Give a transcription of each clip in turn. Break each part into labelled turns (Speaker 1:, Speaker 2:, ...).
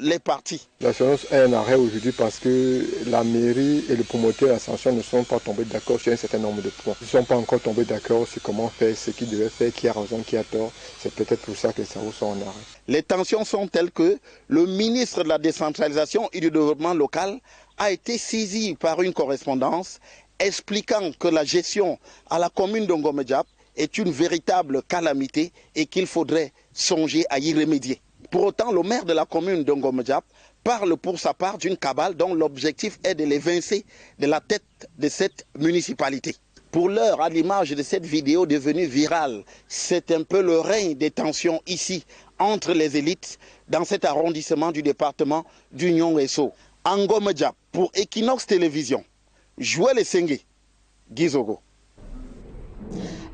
Speaker 1: les partis.
Speaker 2: L'assurance a un arrêt aujourd'hui parce que la mairie et le promoteur d'ascension ne sont pas tombés d'accord sur un certain nombre de points. Ils ne sont pas encore tombés d'accord sur comment faire, ce qu'ils devaient faire, qui a raison, qui a tort. C'est peut-être pour ça que les travaux sont en arrêt.
Speaker 1: Les tensions sont telles que le ministre de la décentralisation et du développement local a été saisi par une correspondance expliquant que la gestion à la commune de Ngomedjap est une véritable calamité et qu'il faudrait songer à y remédier. Pour autant, le maire de la commune de Ngomedjap parle pour sa part d'une cabale dont l'objectif est de les vincer de la tête de cette municipalité. Pour l'heure, à l'image de cette vidéo devenue virale, c'est un peu le règne des tensions ici entre les élites dans cet arrondissement du département d'Union Esso. En Ngomedjap, pour Équinoxe Télévision, jouées les Sengue, Zogo.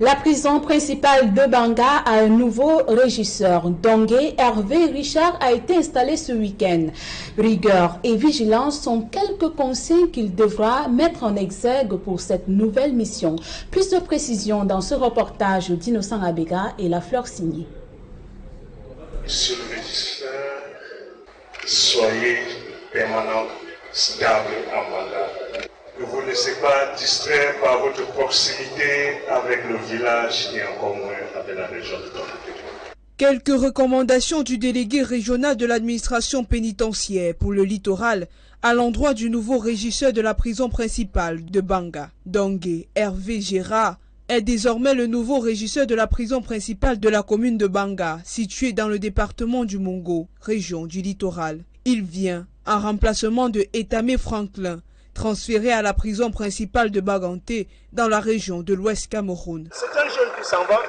Speaker 3: La prison principale de Banga a un nouveau régisseur. Dongué Hervé Richard a été installé ce week-end. Rigueur et vigilance sont quelques consignes qu'il devra mettre en exergue pour cette nouvelle mission. Plus de précisions dans ce reportage d'Innocent Abega et La Fleur signée.
Speaker 4: Monsieur le régisseur, soyez permanent, stable en Banga. Ne vous laissez pas distraire par votre proximité avec le village et encore moins avec la région de Tongue.
Speaker 5: Quelques recommandations du délégué régional de l'administration pénitentiaire pour le littoral à l'endroit du nouveau régisseur de la prison principale de Banga. Dongué Hervé Gérard est désormais le nouveau régisseur de la prison principale de la commune de Banga, située dans le département du Mongo, région du littoral. Il vient en remplacement de Etamé Franklin, transféré à la prison principale de Baganté dans la région de l'Ouest Cameroun.
Speaker 4: C'est un jeune qui s'en va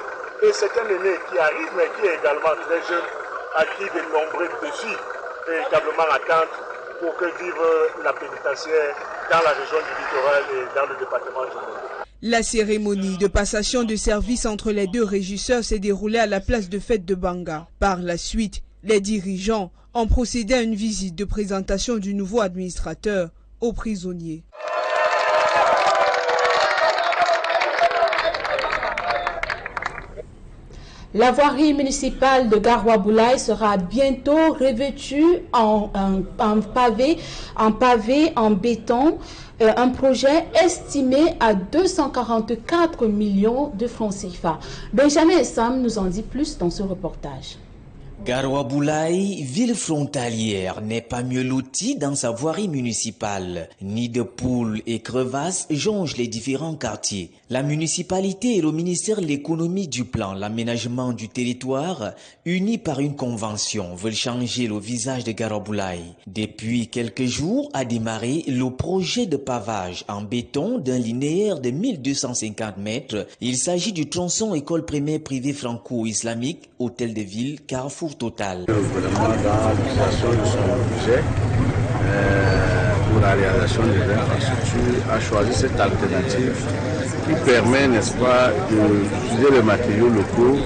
Speaker 4: et c'est un aîné qui arrive, mais qui est également très jeune, à qui de nombreux défis véritablement attendent pour que vive la pénitentiaire dans la région du littoral et dans le département du Mongo.
Speaker 5: La cérémonie de passation de service entre les deux régisseurs s'est déroulée à la place de fête de Banga. Par la suite, les dirigeants ont procédé à une visite de présentation du nouveau administrateur aux prisonniers.
Speaker 3: La voirie municipale de Garoua-Boulaye sera bientôt revêtue en pavé, en béton. Un projet estimé à 244 millions de francs CFA. Benjamin Sam nous en dit plus dans ce reportage.
Speaker 6: Garoua-Boulaye, ville frontalière, n'est pas mieux lotie dans sa voirie municipale. Nids de poules et crevasses jonchent les différents quartiers. La municipalité et le ministère de l'économie du plan, l'aménagement du territoire, unis par une convention, veulent changer le visage de Garoua-Boulaye. Depuis quelques jours a démarré le projet de pavage en béton d'un linéaire de 1250 mètres. Il s'agit du tronçon école primaire privée franco-islamique, hôtel de ville, Carrefour Total.
Speaker 7: Le gouvernement, dans l'utilisation de son budget pour la réalisation des infrastructures, a choisi cette alternative qui permet, n'est-ce pas, d'utiliser les matériaux locaux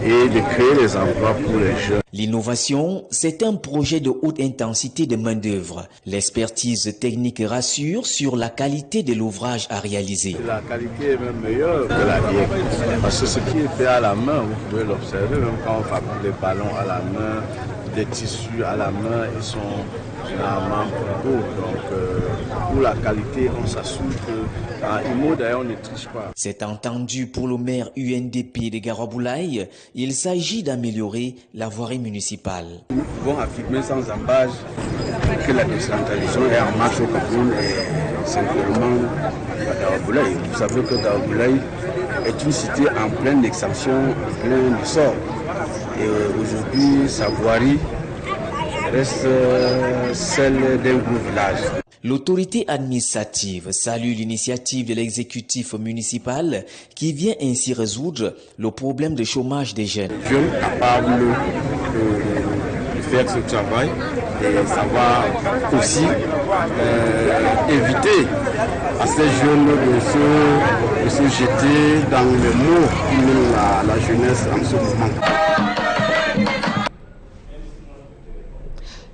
Speaker 7: et de créer des emplois pour les jeunes.
Speaker 6: L'innovation, c'est un projet de haute intensité de main-d'œuvre. L'expertise technique rassure sur la qualité de l'ouvrage à réaliser.
Speaker 7: La qualité est même meilleure que la vieille. Parce que ce qui est fait à la main, vous pouvez l'observer, même quand on fabrique des ballons à la main, des tissus à la main, ils sont généralement plus beaux. Donc, pour la qualité, on s'assure qu'en IMO, d'ailleurs, on ne triche pas.
Speaker 6: C'est entendu pour le maire UNDP de Garoua-Boulaye, il s'agit d'améliorer la voirie municipale.
Speaker 7: Nous pouvons affirmer sans embâche que la décentralisation est en marche au Cameroun et simplement à Garoua-Boulaye. Vous savez que Garoua-Boulaye est une cité en pleine expansion, en plein essor. Et aujourd'hui, sa voirie reste celle d'un gros village.
Speaker 6: L'autorité administrative salue l'initiative de l'exécutif municipal qui vient ainsi résoudre le problème de chômage des jeunes.
Speaker 7: Jeunes capables de faire ce travail et savoir aussi éviter à ces jeunes de se jeter dans le mot qui mène la jeunesse en ce moment.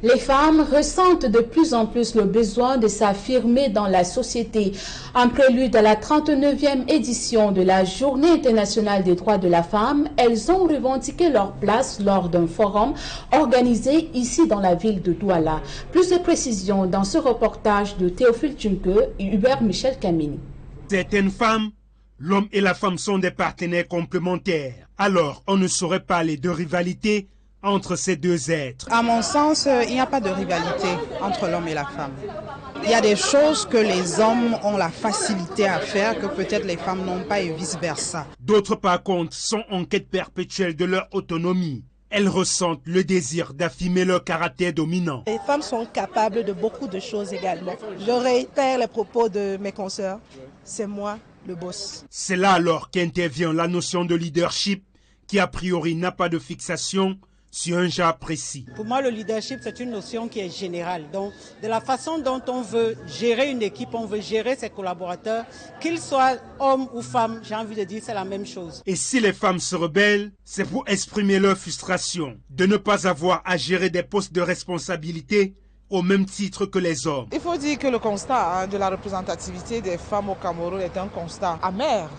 Speaker 3: Les femmes ressentent de plus en plus le besoin de s'affirmer dans la société. En prélude à la 39e édition de la Journée internationale des droits de la femme, elles ont revendiqué leur place lors d'un forum organisé ici dans la ville de Douala. Plus de précisions dans ce reportage de Théophile Tchunke et Hubert Michel Camini.
Speaker 8: Certaines femmes, l'homme et la femme sont des partenaires complémentaires. Alors, on ne saurait parler de rivalité entre ces deux êtres.
Speaker 9: À mon sens, il n'y a pas de rivalité entre l'homme et la femme. Il y a des choses que les hommes ont la facilité à faire que peut-être les femmes n'ont pas et vice-versa.
Speaker 8: D'autres, par contre, sont en quête perpétuelle de leur autonomie. Elles ressentent le désir d'affirmer leur caractère dominant.
Speaker 10: Les femmes sont capables de beaucoup de choses également. Je réitère les propos de mes consoeurs. C'est moi le boss.
Speaker 8: C'est là alors qu'intervient la notion de leadership qui a priori n'a pas de fixation sur un genre précis.
Speaker 11: Pour moi, le leadership, c'est une notion qui est générale. Donc, de la façon dont on veut gérer une équipe, on veut gérer ses collaborateurs, qu'ils soient hommes ou femmes, j'ai envie de dire, c'est la même chose.
Speaker 8: Et si les femmes se rebellent, c'est pour exprimer leur frustration de ne pas avoir à gérer des postes de responsabilité au même titre que les hommes.
Speaker 9: Il faut dire que le constat de la représentativité des femmes au Cameroun est un constat amer.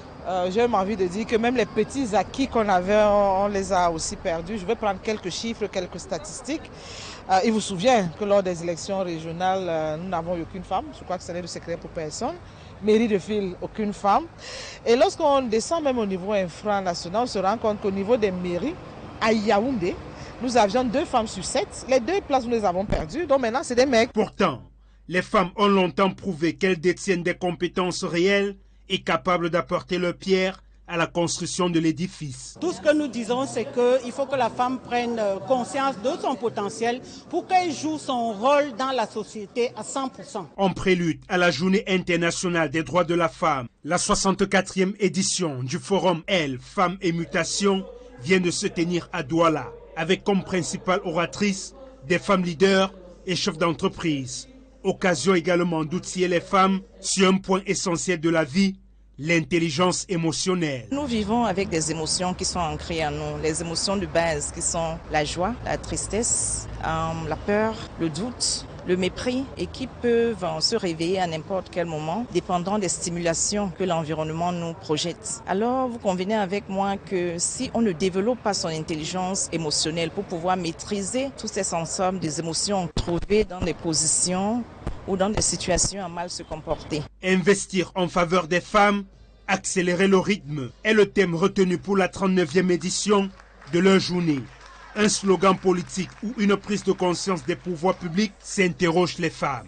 Speaker 9: J'ai envie de dire que même les petits acquis qu'on avait, on les a aussi perdus. Je vais prendre quelques chiffres, quelques statistiques. Il vous souvient que lors des élections régionales, nous n'avons eu aucune femme. Je crois que ce n'est de secret pour personne. Mairie de ville, aucune femme. Et lorsqu'on descend même au niveau infranational, on se rend compte qu'au niveau des mairies, à Yaoundé, nous avions 2 femmes sur 7. Les 2 places, nous les avons perdues. Donc maintenant, c'est des mecs.
Speaker 8: Pourtant, les femmes ont longtemps prouvé qu'elles détiennent des compétences réelles et capables d'apporter leur pierre à la construction de l'édifice.
Speaker 11: Tout ce que nous disons, c'est qu'il faut que la femme prenne conscience de son potentiel pour qu'elle joue son rôle dans la société à 100%.
Speaker 8: En prélude à la Journée internationale des droits de la femme, la 64e édition du forum Elle, Femmes et Mutations vient de se tenir à Douala, avec comme principale oratrice des femmes leaders et chefs d'entreprise. Occasion également d'outiller les femmes sur un point essentiel de la vie, l'intelligence émotionnelle.
Speaker 12: Nous vivons avec des émotions qui sont ancrées en nous, les émotions de base qui sont la joie, la tristesse, la peur, le doute, le mépris et qui peuvent se réveiller à n'importe quel moment, dépendant des stimulations que l'environnement nous projette. Alors, vous convenez avec moi que si on ne développe pas son intelligence émotionnelle pour pouvoir maîtriser tous ces ensembles des émotions trouvées dans des positions ou dans des situations à mal se comporter.
Speaker 8: Investir en faveur des femmes, accélérer le rythme est le thème retenu pour la 39e édition de leur journée. Un slogan politique ou une prise de conscience des pouvoirs publics s'interroge les femmes.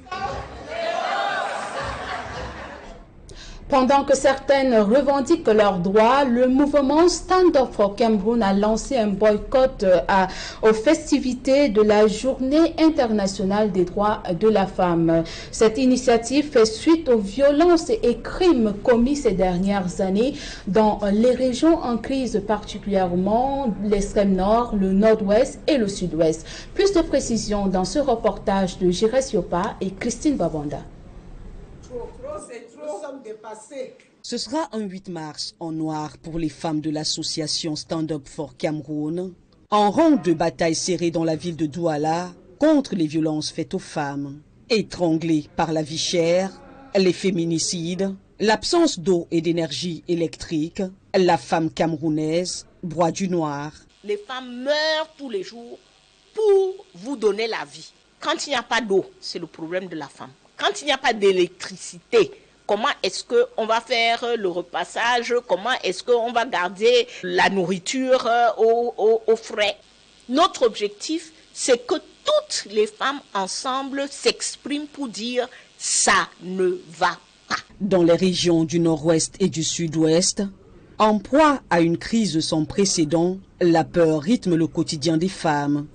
Speaker 3: Pendant que certaines revendiquent leurs droits, le mouvement Stand Up for Cameroun a lancé un boycott aux festivités de la Journée internationale des droits de la femme. Cette initiative fait suite aux violences et crimes commis ces dernières années dans les régions en crise, particulièrement l'extrême nord, le nord-ouest et le sud-ouest. Plus de précisions dans ce reportage de Jires Yopa et Christine Babanda.
Speaker 13: Ce sera un 8 mars en noir pour les femmes de l'association Stand Up for Cameroun, en rang de bataille serrée dans la ville de Douala contre les violences faites aux femmes. Étranglées par la vie chère, les féminicides, l'absence d'eau et d'énergie électrique, la femme camerounaise broie du noir.
Speaker 14: Les femmes meurent tous les jours pour vous donner la vie. Quand il n'y a pas d'eau, c'est le problème de la femme. Quand il n'y a pas d'électricité, comment est-ce qu'on va faire le repassage? Comment est-ce qu'on va garder la nourriture au frais? Notre objectif, c'est que toutes les femmes ensemble s'expriment pour dire « ça ne va pas ».
Speaker 13: Dans les régions du nord-ouest et du sud-ouest, en proie à une crise sans précédent, la peur rythme le quotidien des femmes.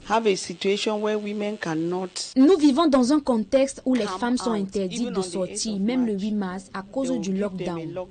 Speaker 15: Nous vivons dans un contexte où les femmes sont interdites de sortir, même le 8 mars, à cause du lockdown.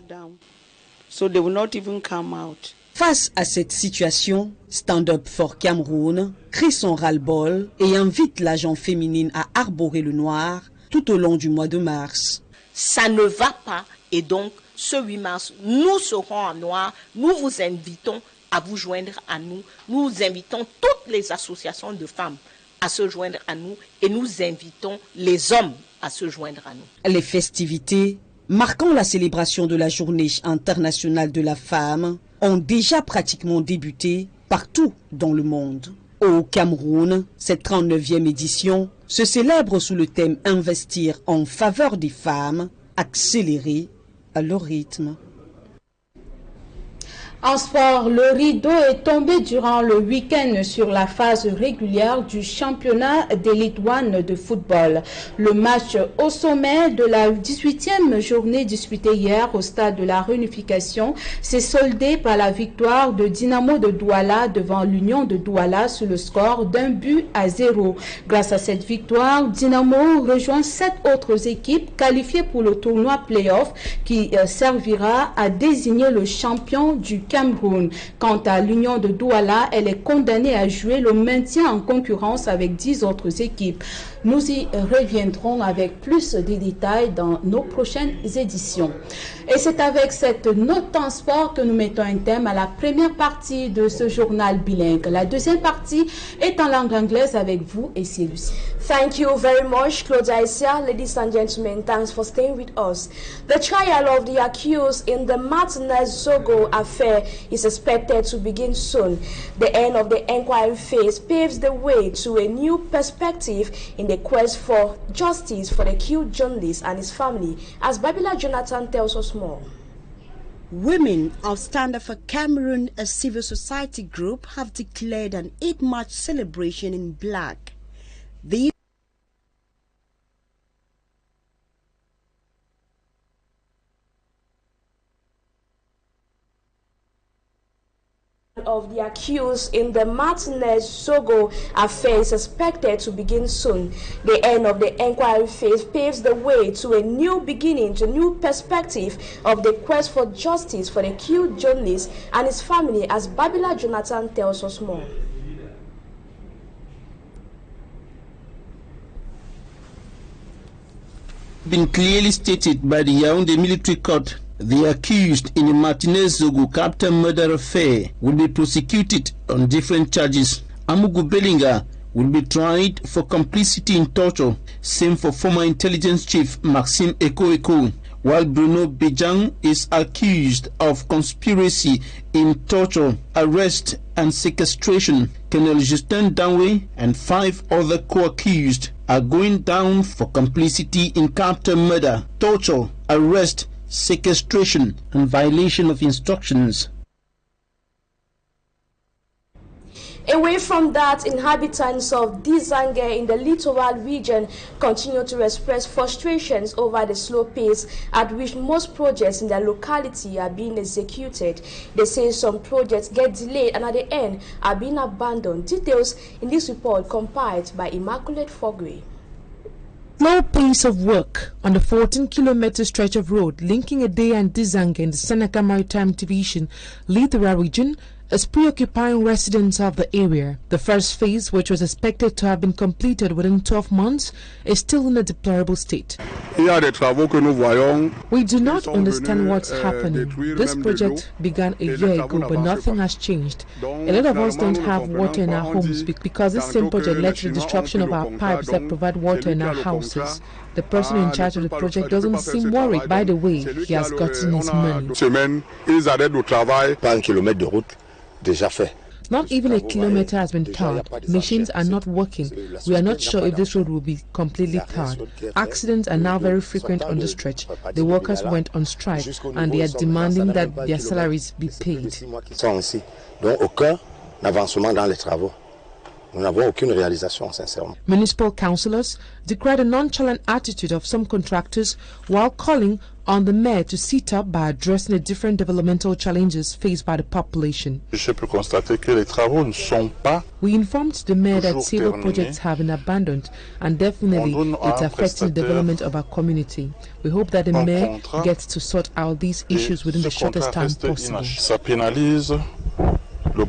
Speaker 13: Face à cette situation, Stand Up for Cameroun crie son ras-le-bol et invite l'agent féminine à arborer le noir tout au long du mois de mars.
Speaker 14: Ça ne va pas et donc ce 8 mars, nous serons en noir, nous vous invitons à vous joindre à nous. Nous invitons toutes les associations de femmes à se joindre à nous et nous invitons les hommes à se joindre à nous.
Speaker 13: Les festivités marquant la célébration de la Journée internationale de la femme ont déjà pratiquement débuté partout dans le monde. Au Cameroun, cette 39e édition se célèbre sous le thème « Investir en faveur des femmes, accélérer à leur rythme ».
Speaker 3: En sport, le rideau est tombé durant le week-end sur la phase régulière du championnat d'élite 1 de football. Le match au sommet de la 18e journée disputée hier au stade de la Réunification s'est soldé par la victoire de Dynamo de Douala devant l'Union de Douala sur le score d'1-0. Grâce à cette victoire, Dynamo rejoint 7 autres équipes qualifiées pour le tournoi play-off qui servira à désigner le champion du Cameroun. Quant à l'Union de Douala, elle est condamnée à jouer le maintien en concurrence avec 10 autres équipes. Nous y reviendrons avec plus de détails dans nos prochaines éditions. Et c'est avec cette note en sport que nous mettons un thème à la première partie de ce journal bilingue. La deuxième partie est en langue anglaise avec vous et c'est Lucie.
Speaker 16: Thank you very much, Claudia Isia. Ladies and gentlemen, thanks for staying with us. The trial of the accused in the Martinez-Zogo affair is expected to begin soon. The end of the inquiry phase paves the way to a new perspective in the quest for justice for the killed journalist and his family, as Babila Jonathan tells us more.
Speaker 13: Women of Stand Up for Cameroon, a civil society group, have declared an 8-March celebration in black. The
Speaker 16: of the accused in the Martinez-Zogo affair is expected to begin soon. The end of the inquiry phase paves the way to a new beginning, to a new perspective of the quest for justice for the killed journalist and his family, as Babila Jonathan tells us more.
Speaker 17: Been clearly stated by the Yaoundé military court, the accused in the Martinez-Zogo capital murder affair will be prosecuted on different charges. Amugu Bellinga will be tried for complicity in torture, same for former intelligence chief Maxime Eko, while Bruno Bejang is accused of conspiracy in torture, arrest and sequestration. Colonel Justin Danwe and 5 other co-accused are going down for complicity in capital murder, torture, arrest, sequestration and violation of instructions.
Speaker 16: Away from that, inhabitants of Dizange in the littoral region continue to express frustrations over the slow pace at which most projects in their locality are being executed. They say some projects get delayed and at the end are being abandoned. Details in this report compiled by Immaculate Fogwe.
Speaker 18: Slow pace of work on the 14-kilometer stretch of road linking Edea and Dizange in the Seneca Maritime Division, littoral region, is preoccupying residents of the area. The first phase, which was expected to have been completed within 12 months, is still in a deplorable state. We do not understand what's happening. This project began a year ago, but nothing has changed. A lot of us don't have water in our homes because this same project led to the destruction of our pipes that provide water in our houses. The person in charge of the project doesn't seem worried. By the way, he has gotten his money. Not even a kilometer has been tarred. Machines are not working. We are not sure if this road will be completely tarred. Accidents are now very frequent on the stretch. The workers went on strike and they are demanding that their salaries be paid. Municipal councillors decried a nonchalant attitude of some contractors while calling on the mayor to sit up by addressing the different developmental challenges faced by the population. We informed the mayor that several projects have been abandoned and definitely it's affecting the development of our community. We hope that the mayor gets to sort out these issues within the shortest time possible. We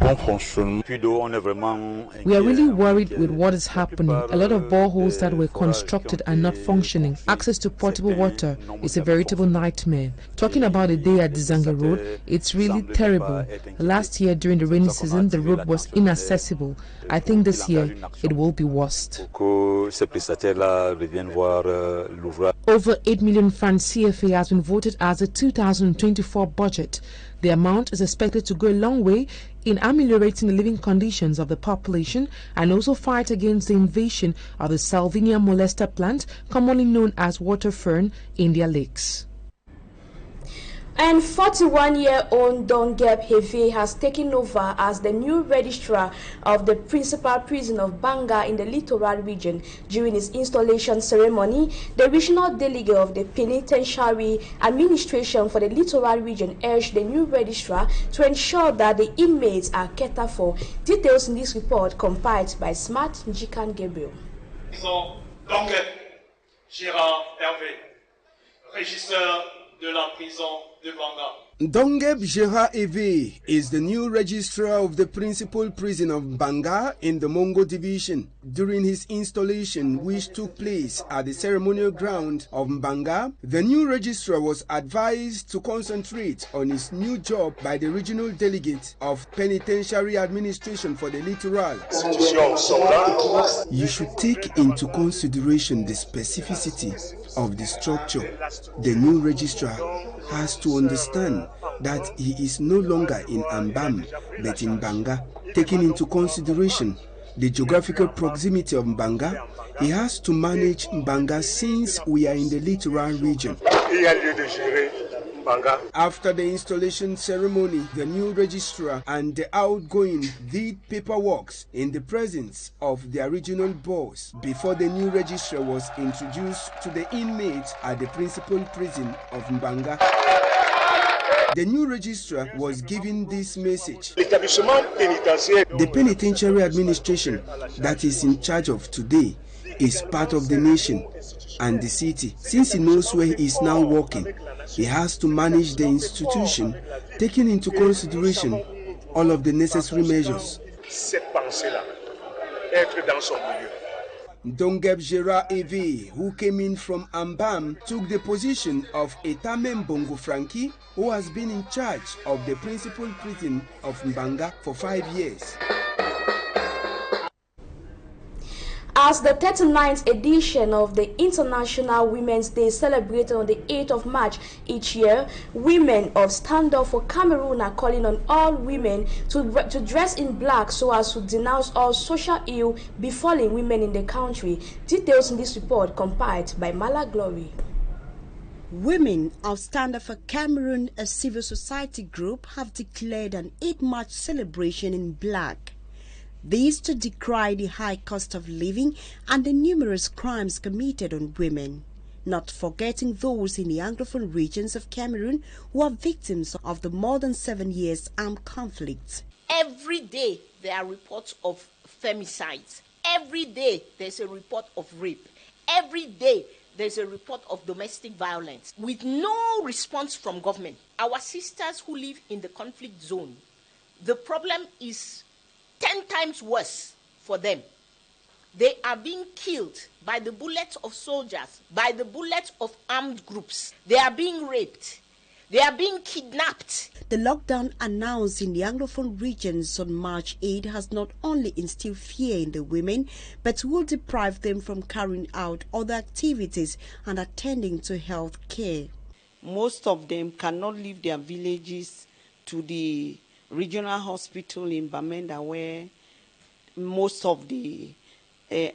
Speaker 18: are really worried with what is happening. A lot of boreholes that were constructed are not functioning. Access to potable water is a veritable nightmare. Talking about a day at Dizange Road, it's really terrible. Last year during the rainy season, the road was inaccessible. I think this year it will be worse. Over 8 million francs CFA has been voted as the 2024 budget. The amount is expected to go a long way in ameliorating the living conditions of the population and also fight against the invasion of the Salvinia molesta plant, commonly known as water fern, in their lakes.
Speaker 16: And 41-year-old Dongeb Heve has taken over as the new registrar of the principal prison of Banga in the Littoral region. During his installation ceremony, the regional delegate of the penitentiary administration for the Littoral region urged the new registrar to ensure that the inmates are catered for. Details in this report compiled by Smart Njikan Gabriel.
Speaker 19: Dongeb Gérard Hervé, régisseur de la prison de Banga.
Speaker 20: Dongeb Gérard Hervé is the new registrar of the principal prison of Banga in the Mongo division. During his installation, which took place at the ceremonial ground of Banga, the new registrar was advised to concentrate on his new job by the regional delegate of penitentiary administration for the littoral. You should take into consideration the specificity of the structure. The new registrar has to understand that he is no longer in Ambam but in Banga. Taking into consideration the geographical proximity of Banga, he has to manage Banga since we are in the littoral region. After the installation ceremony, the new registrar and the outgoing did paperwork in the presence of their regional boss before the new registrar was introduced to the inmates at the principal prison of Mbanga. The new registrar was given this message. The penitentiary administration that is in charge of today is part of the nation and the city. Since he knows where he is now working, he has to manage the institution, taking into consideration all of the necessary measures. Dongeb Gérard Hervé, who came in from Ambam, took the position of Etame Mbongo Frankie, who has been in charge of the principal prison of Mbanga for 5 years.
Speaker 16: As the 39th edition of the International Women's Day celebrated on the 8th of March each year, women of Stand Up for Cameroon are calling on all women to dress in black so as to denounce all social ill befalling women in the country. Details in this report compiled by Mala Glory.
Speaker 21: Women of Stand Up for Cameroon, a civil society group, have declared an 8 March celebration in black. This to decry the high cost of living and the numerous crimes committed on women, not forgetting those in the Anglophone regions of Cameroon who are victims of the more than 7 years armed conflict.
Speaker 14: Every day there are reports of femicides. Every day there's a report of rape. Every day there's a report of domestic violence with no response from government. Our sisters who live in the conflict zone, the problem is 10 times worse for them. They are being killed by the bullets of soldiers, by the bullets of armed groups. They are being raped. They are being kidnapped.
Speaker 21: The lockdown announced in the Anglophone regions on March 8 has not only instilled fear in the women, but will deprive them from carrying out other activities and attending to health care.
Speaker 22: Most of them cannot leave their villages to the regional hospital in Bamenda, where most of the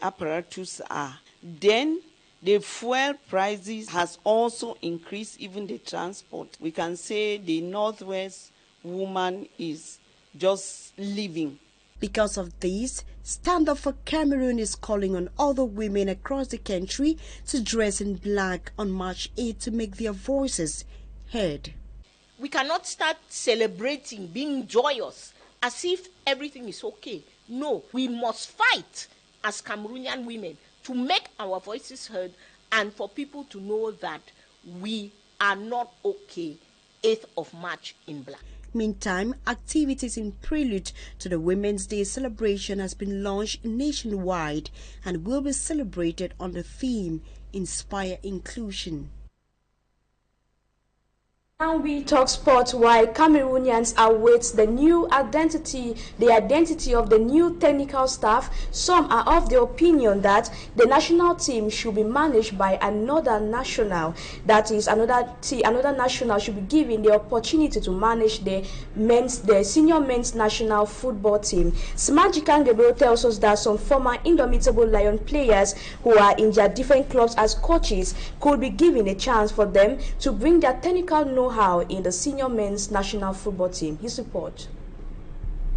Speaker 22: apparatus are. Then the fuel prices has also increased, even the transport. We can say the Northwest woman is just living.
Speaker 21: Because of this, Stand Up for Cameroon is calling on other women across the country to dress in black on March 8 to make their voices heard.
Speaker 14: We cannot start celebrating, being joyous, as if everything is okay. No, we must fight as Cameroonian women to make our voices heard and for people to know that we are not okay 8th of March in black.
Speaker 21: Meantime, activities in prelude to the Women's Day celebration has been launched nationwide and will be celebrated on the theme Inspire Inclusion.
Speaker 16: Now we talk sports while Cameroonians await the identity of the new technical staff. Some are of the opinion that the national team should be managed by another national. That is, another national should be given the opportunity to manage the senior men's national football team. Smajikan Gabriel tells us that some former Indomitable Lion players who are in their different clubs as coaches could be given a chance for them to bring their technical know-how in the senior men's national football team. His report.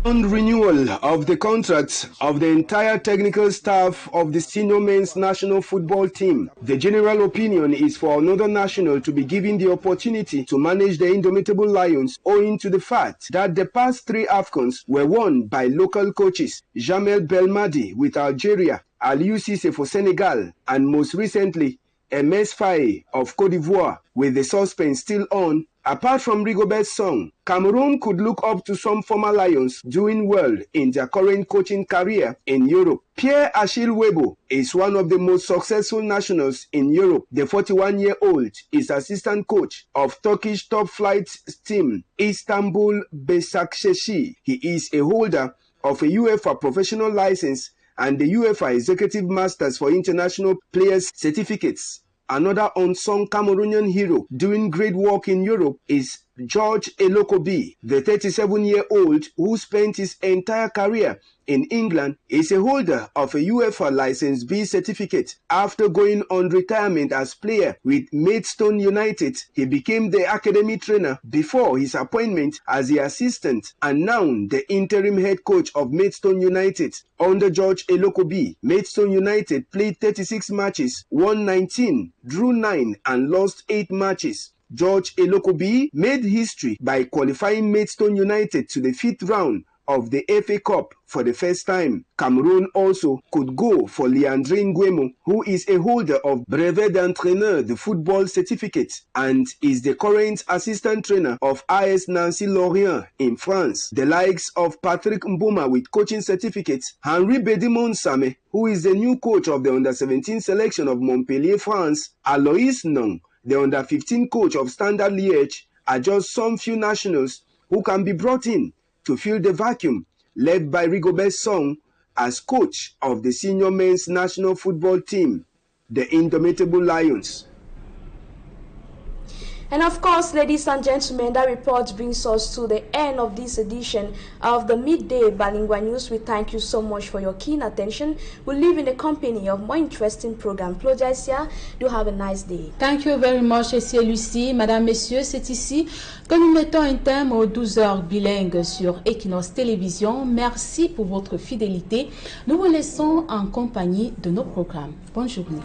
Speaker 20: On renewal of the contracts of the entire technical staff of the senior men's national football team, the general opinion is for another national to be given the opportunity to manage the Indomitable Lions, owing to the fact that the past 3 AFCONs were won by local coaches: Jamel Belmadi with Algeria, Aliou Cissé for Senegal, and most recently MS Faye of Côte d'Ivoire. With the suspense still on, apart from Rigobert Song, Cameroon could look up to some former Lions doing well in their current coaching career in Europe. Pierre-Achille Webo is one of the most successful nationals in Europe. The 41-year-old is assistant coach of Turkish top flight team Istanbul Beşiktaş. He is a holder of a UEFA professional license and the UEFA Executive Masters for International Players certificates. Another unsung Cameroonian hero doing great work in Europe is George Elokobi. The 37-year-old, who spent his entire career in England, is a holder of a UEFA License B certificate. After going on retirement as player with Maidstone United, he became the academy trainer before his appointment as the assistant and now the interim head coach of Maidstone United. Under George Elokobi, Maidstone United played 36 matches, won 19, drew 9 and lost 8 matches. George Elokobi made history by qualifying Maidstone United to the 5th round of the FA Cup for the first time. Cameroon also could go for Leandre Nguemo, who is a holder of Brevet d'Entraîneur de Football certificate and is the current assistant trainer of AS Nancy Lorient in France. The likes of Patrick Mboma with coaching certificates, Henri Bedimon Same, who is the new coach of the under-17 selection of Montpellier, France, Alois Nong, the under-15 coach of Standard Liège, are just some few nationals who can be brought in to fill the vacuum left by Rigobert Song as coach of the senior men's national football team, the Indomitable Lions.
Speaker 16: And of course, ladies and gentlemen, that report brings us to the end of this edition of the Midday Bilingual News. We thank you so much for your keen attention. We'll leave in the company of more interesting programs. Claudia Sia, do have a nice day.
Speaker 3: Thank you very much, Essie Lucie. Madame, Messieurs, c'est ici que nous mettons un thème aux 12 heures bilingues sur Équinoxe Télévision. Merci pour votre fidélité. Nous vous laissons en compagnie de nos programmes. Bonne journée.